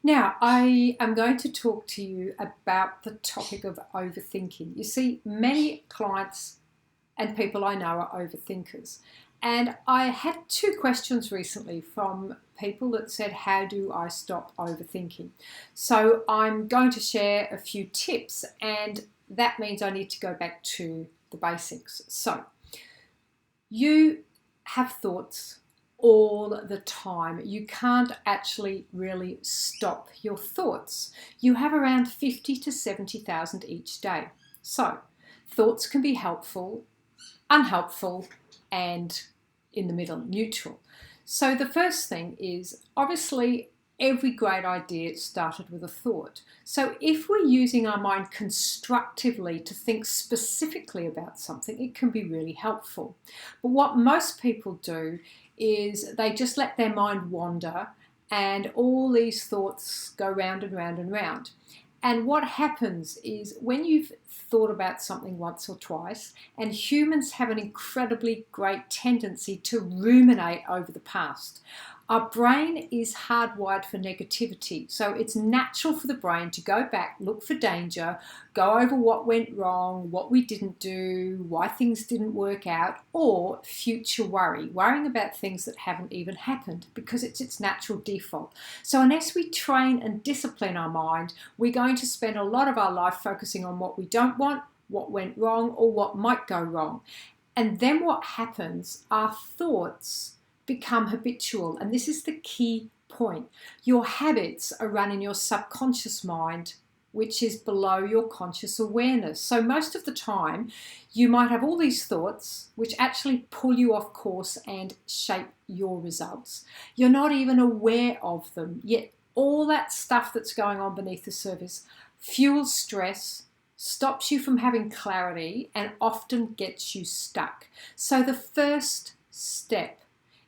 Now, I am going to talk to you about the topic of overthinking. You see, many clients and people I know are overthinkers. And I had two questions recently from people that said, how do I stop overthinking? So I'm going to share a few tips, and that means I need to go back to the basics. So you have thoughts all the time. You can't actually really stop your thoughts. You have around 50 to 70,000 each day. So thoughts can be helpful, unhelpful, and in the middle, neutral. So the first thing is, obviously, every great idea started with a thought. So if we're using our mind constructively to think specifically about something, it can be really helpful. But what most people do is they just let their mind wander, and all these thoughts go round and round and round. And what happens is, when you've thought about something once or twice, and humans have an incredibly great tendency to ruminate over the past. Our brain is hardwired for negativity. So it's natural for the brain to go back, look for danger, go over what went wrong, what we didn't do, why things didn't work out, or future worry, worrying about things that haven't even happened, because it's its natural default. So unless we train and discipline our mind, we're going to spend a lot of our life focusing on what we don't want, what went wrong, or what might go wrong. And then what happens, our thoughts become habitual. And this is the key point. Your habits are run in your subconscious mind, which is below your conscious awareness. So most of the time, you might have all these thoughts which actually pull you off course and shape your results. You're not even aware of them, yet all that stuff that's going on beneath the surface fuels stress, stops you from having clarity, and often gets you stuck. So the first step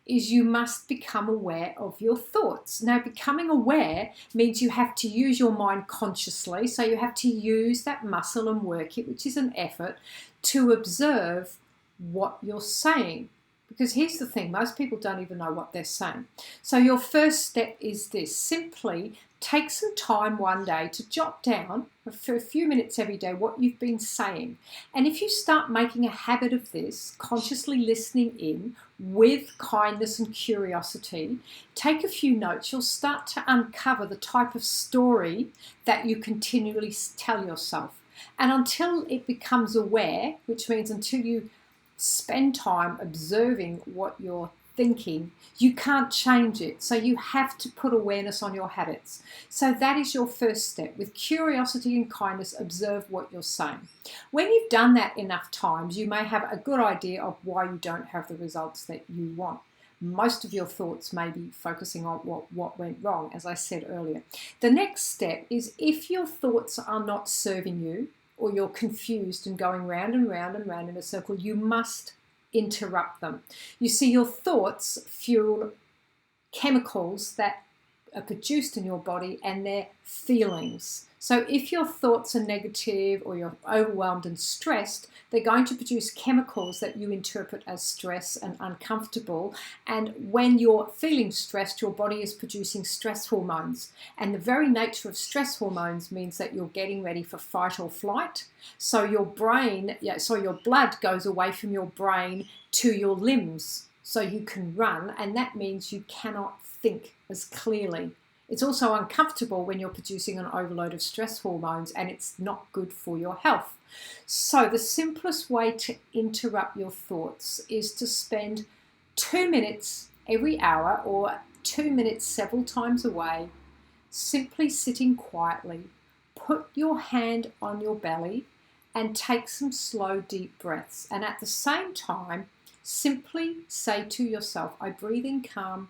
is you must become aware of your thoughts. Now, becoming aware means you have to use your mind consciously. So you have to use that muscle and work it, which is an effort, to observe what you're saying. Because here's the thing, most people don't even know what they're saying. So your first step is this: simply take some time one day to jot down for a few minutes every day what you've been saying. And if you start making a habit of this, consciously listening in with kindness and curiosity, take a few notes, you'll start to uncover the type of story that you continually tell yourself. And until it becomes aware, which means until you spend time observing what you're thinking, you can't change it. So you have to put awareness on your habits. So that is your first step. With curiosity and kindness, observe what you're saying. When you've done that enough times, you may have a good idea of why you don't have the results that you want. Most of your thoughts may be focusing on what went wrong, as I said earlier. The next step is, if your thoughts are not serving you, or you're confused and going round and round and round in a circle, you must interrupt them. You see, your thoughts fuel chemicals that are produced in your body, and their feelings. So if your thoughts are negative, or you're overwhelmed and stressed, they're going to produce chemicals that you interpret as stress and uncomfortable. And when you're feeling stressed, your body is producing stress hormones. And the very nature of stress hormones means that you're getting ready for fight or flight. So your blood goes away from your brain to your limbs so you can run, and that means you cannot think as clearly. It's also uncomfortable when you're producing an overload of stress hormones, and it's not good for your health. So the simplest way to interrupt your thoughts is to spend 2 minutes every hour, or 2 minutes several times a way, simply sitting quietly. Put your hand on your belly and take some slow, deep breaths. And at the same time, simply say to yourself, I breathe in calm,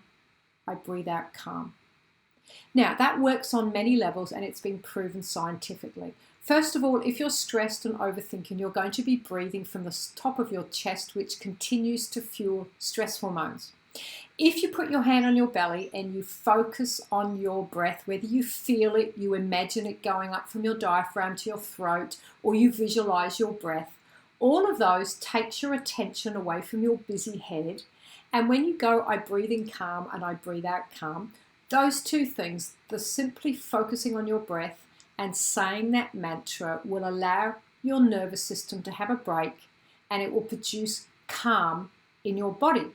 I breathe out calm. Now, that works on many levels, and it's been proven scientifically. First of all, if you're stressed and overthinking, you're going to be breathing from the top of your chest, which continues to fuel stress hormones. If you put your hand on your belly and you focus on your breath, whether you feel it, you imagine it going up from your diaphragm to your throat, or you visualize your breath, all of those takes your attention away from your busy head. And when you go, I breathe in calm and I breathe out calm, Those two things, the simply focusing on your breath and saying that mantra, will allow your nervous system to have a break, and it will produce calm in your body.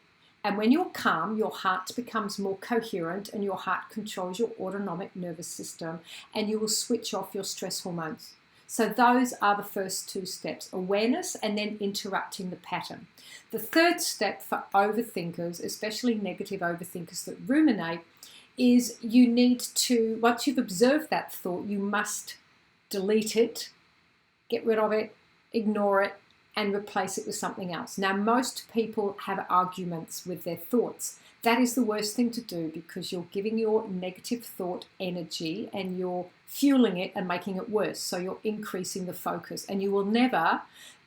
And when you're calm, your heart becomes more coherent, and your heart controls your autonomic nervous system, and you will switch off your stress hormones. So those are the first two steps: awareness and then interrupting the pattern. The third step for overthinkers, especially negative overthinkers that ruminate, is you need to, once you've observed that thought, you must delete it, get rid of it, ignore it, and replace it with something else. Now, most people have arguments with their thoughts. That is the worst thing to do, because you're giving your negative thought energy and you're fueling it and making it worse. So you're increasing the focus, and you will never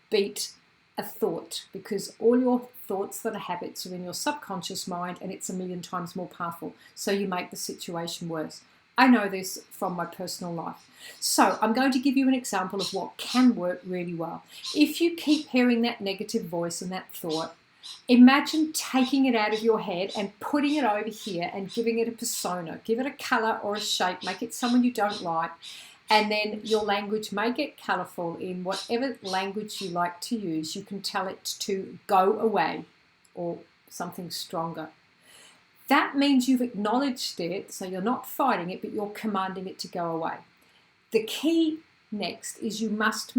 beat a thought, because all your thoughts that are habits are in your subconscious mind, and it's a million times more powerful. So you make the situation worse. I know this from my personal life. So I'm going to give you an example of what can work really well. If you keep hearing that negative voice and that thought, imagine taking it out of your head and putting it over here and giving it a persona. Give it a color or a shape. Make it someone you don't like. And then your language may get colorful in whatever language you like to use. You can tell it to go away or something stronger. That means you've acknowledged it, so you're not fighting it, but you're commanding it to go away. The key next is you must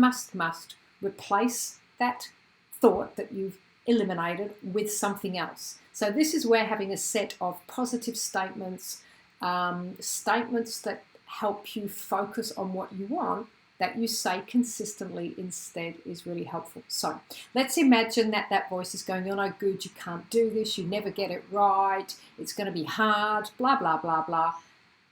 replace that thought that you've eliminated with something else. So this is where having a set of positive statements, statements that help you focus on what you want, that you say consistently instead, is really helpful. So let's imagine that that voice is going, you're no good, you can't do this, you never get it right, it's going to be hard, blah, blah, blah, blah.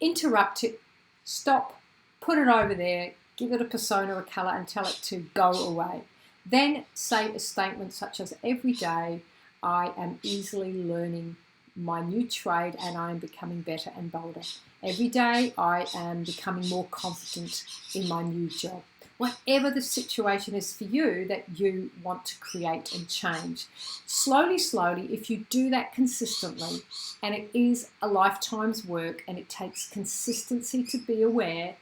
Interrupt it, stop, put it over there, give it a persona, a color, and tell it to go away. Then say a statement such as, every day I am easily learning my new trade and I am becoming better and bolder. Every day I am becoming more confident in my new job. Whatever the situation is for you that you want to create and change. Slowly, if you do that consistently, and it is a lifetime's work and it takes consistency to be aware,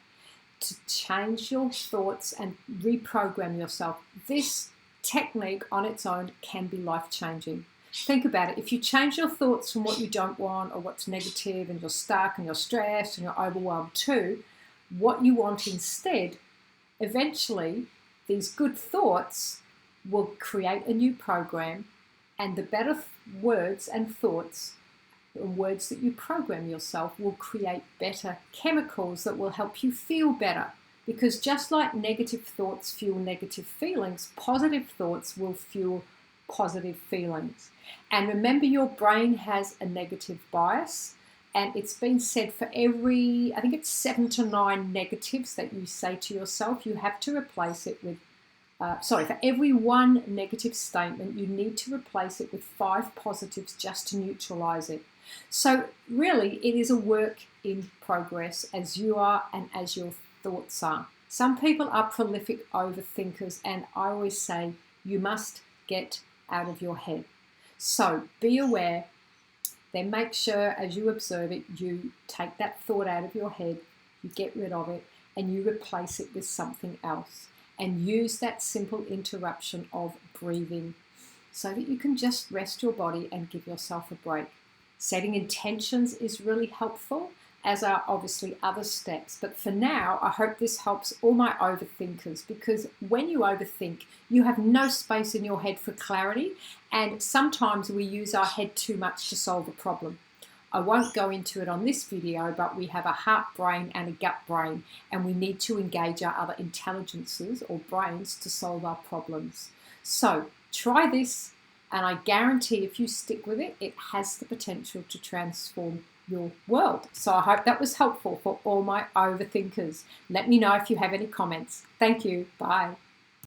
to change your thoughts and reprogram yourself, this technique on its own can be life-changing. Think about it. If you change your thoughts from what you don't want or what's negative, and you're stuck and you're stressed and you're overwhelmed, to what you want instead, eventually these good thoughts will create a new program, and the better words and thoughts, words that you program yourself, will create better chemicals that will help you feel better. Because just like negative thoughts fuel negative feelings, positive thoughts will fuel positive feelings. And remember, your brain has a negative bias, and it's been said for every, I think it's 7 to 9 negatives that you say to yourself, you have to replace it with, for every one negative statement, you need to replace it with 5 positives just to neutralize it. So really, it is a work in progress, as you are and as your thoughts are. Some people are prolific overthinkers, and I always say you must get out of your head. So be aware, then make sure as you observe it, you take that thought out of your head, you get rid of it, and you replace it with something else. And use that simple interruption of breathing so that you can just rest your body and give yourself a break. Setting intentions is really helpful, as are obviously other steps. But for now, I hope this helps all my overthinkers, because when you overthink, you have no space in your head for clarity, and sometimes we use our head too much to solve a problem. I won't go into it on this video, but we have a heart brain and a gut brain, and we need to engage our other intelligences or brains to solve our problems. So try this, and I guarantee if you stick with it, it has the potential to transform your world. So I hope that was helpful for all my overthinkers. Let me know if you have any comments. Thank you. Bye.